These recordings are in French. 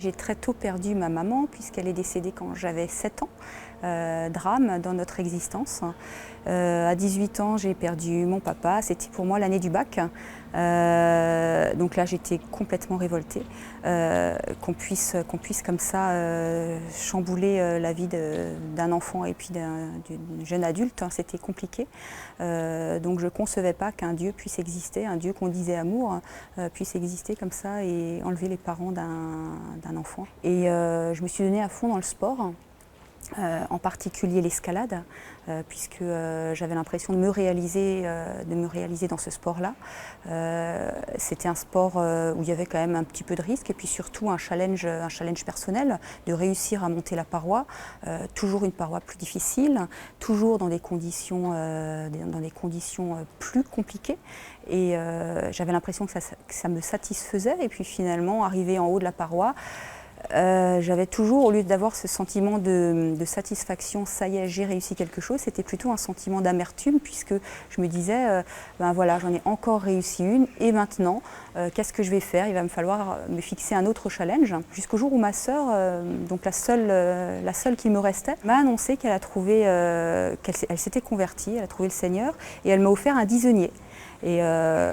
J'ai très tôt perdu ma maman puisqu'elle est décédée quand j'avais 7 ans. Drame dans notre existence. À 18 ans, j'ai perdu mon papa. C'était pour moi l'année du bac. Donc là, j'étais complètement révoltée. Qu'on puisse comme ça chambouler la vie d'un enfant et puis d'une jeune adulte, hein, c'était compliqué. Donc je ne concevais pas qu'un Dieu puisse exister, un Dieu qu'on disait amour, puisse exister comme ça et enlever les parents d'un enfant. Et je me suis donnée à fond dans le sport. En particulier l'escalade, puisque j'avais l'impression de me réaliser dans ce sport-là. C'était un sport où il y avait quand même un petit peu de risque et puis surtout un challenge personnel, de réussir à monter la paroi, toujours une paroi plus difficile, toujours dans des conditions plus compliquées. Et j'avais l'impression que ça me satisfaisait et puis finalement, arrivé en haut de la paroi, j'avais toujours, au lieu d'avoir ce sentiment de satisfaction, ça y est, j'ai réussi quelque chose, c'était plutôt un sentiment d'amertume puisque je me disais, ben voilà, j'en ai encore réussi une et maintenant, qu'est-ce que je vais faire? Il va me falloir me fixer un autre challenge. Jusqu'au jour où ma sœur, donc la seule qui me restait, m'a annoncé qu'elle a trouvé, qu'elle s'était convertie, elle a trouvé le Seigneur et elle m'a offert un disonnier. Et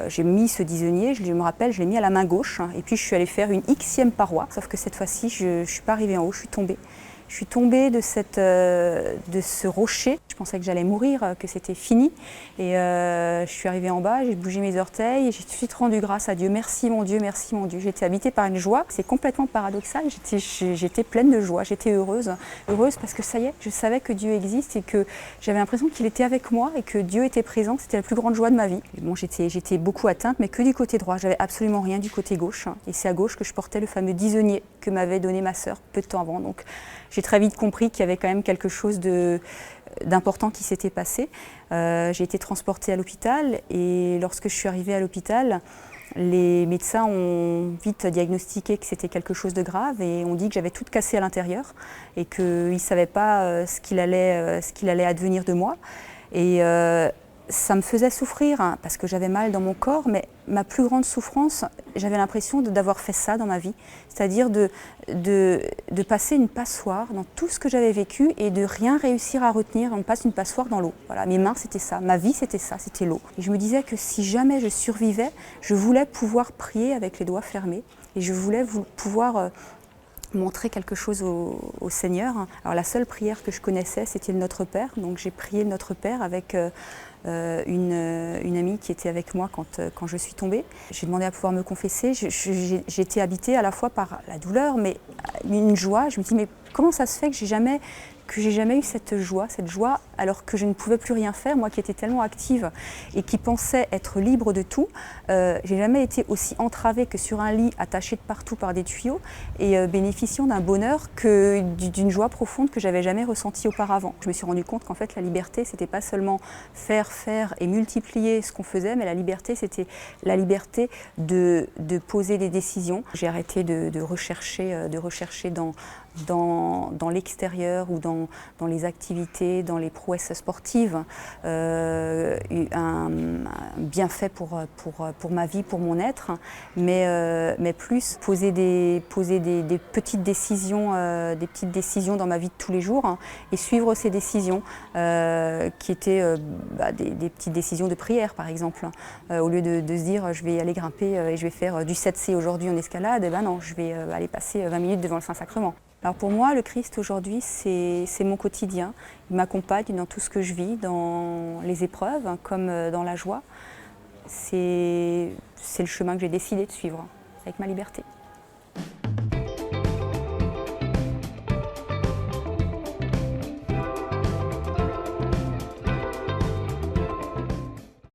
j'ai mis ce disonnier, je me rappelle, je l'ai mis à la main gauche et puis je suis allée faire une Xème paroi, sauf que cette fois-ci je ne suis pas arrivée en haut, je suis tombée. Je suis tombée de ce rocher. Je pensais que j'allais mourir, que c'était fini. Et je suis arrivée en bas, j'ai bougé mes orteils et j'ai tout de suite rendu grâce à Dieu. Merci mon Dieu, merci mon Dieu. J'étais habitée par une joie. C'est complètement paradoxal. J'étais pleine de joie, j'étais heureuse. Heureuse parce que ça y est, je savais que Dieu existe et que j'avais l'impression qu'il était avec moi et que Dieu était présent. C'était la plus grande joie de ma vie. Et bon, j'étais beaucoup atteinte, mais que du côté droit. J'avais absolument rien du côté gauche. Et c'est à gauche que je portais le fameux disonnier que m'avait donné ma sœur peu de temps avant. Donc, j'ai très vite compris qu'il y avait quand même quelque chose d'important qui s'était passé. J'ai été transportée à l'hôpital et lorsque je suis arrivée à l'hôpital, les médecins ont vite diagnostiqué que c'était quelque chose de grave et ont dit que j'avais tout cassé à l'intérieur et qu'ils ne savaient pas ce qu'il allait advenir de moi. Et ça me faisait souffrir hein, parce que j'avais mal dans mon corps, mais ma plus grande souffrance, j'avais l'impression d'avoir fait ça dans ma vie, c'est-à-dire de passer une passoire dans tout ce que j'avais vécu et de rien réussir à retenir. On passe une passoire dans l'eau. Voilà, mes mains c'était ça, ma vie c'était ça, c'était l'eau. Et je me disais que si jamais je survivais, je voulais pouvoir prier avec les doigts fermés et je voulais pouvoir montrer quelque chose au Seigneur. Alors la seule prière que je connaissais, c'était le Notre Père. Donc j'ai prié le Notre Père avec une amie qui était avec moi quand je suis tombée. J'ai demandé à pouvoir me confesser. J'ai été habitée à la fois par la douleur, mais une joie. Je me dis, mais comment ça se fait que j'ai jamais eu cette joie alors que je ne pouvais plus rien faire, moi qui étais tellement active et qui pensais être libre de tout. J'ai jamais été aussi entravée que sur un lit, attachée de partout par des tuyaux et bénéficiant d'un bonheur d'une joie profonde que j'avais jamais ressentie auparavant. Je me suis rendu compte qu'en fait la liberté, c'était pas seulement faire et multiplier ce qu'on faisait, mais la liberté, c'était la liberté de poser des décisions. J'ai arrêté de rechercher dans l'extérieur ou dans les activités, dans les prouesses sportives, un bienfait pour ma vie, pour mon être, mais plus poser des petites décisions dans ma vie de tous les jours hein, et suivre ces décisions qui étaient des petites décisions de prière par exemple. Au lieu de se dire je vais aller grimper et je vais faire du 7C aujourd'hui en escalade, et ben non, je vais aller passer 20 minutes devant le Saint-Sacrement. Alors pour moi, le Christ aujourd'hui, c'est mon quotidien. Il m'accompagne dans tout ce que je vis, dans les épreuves comme dans la joie. C'est le chemin que j'ai décidé de suivre avec ma liberté.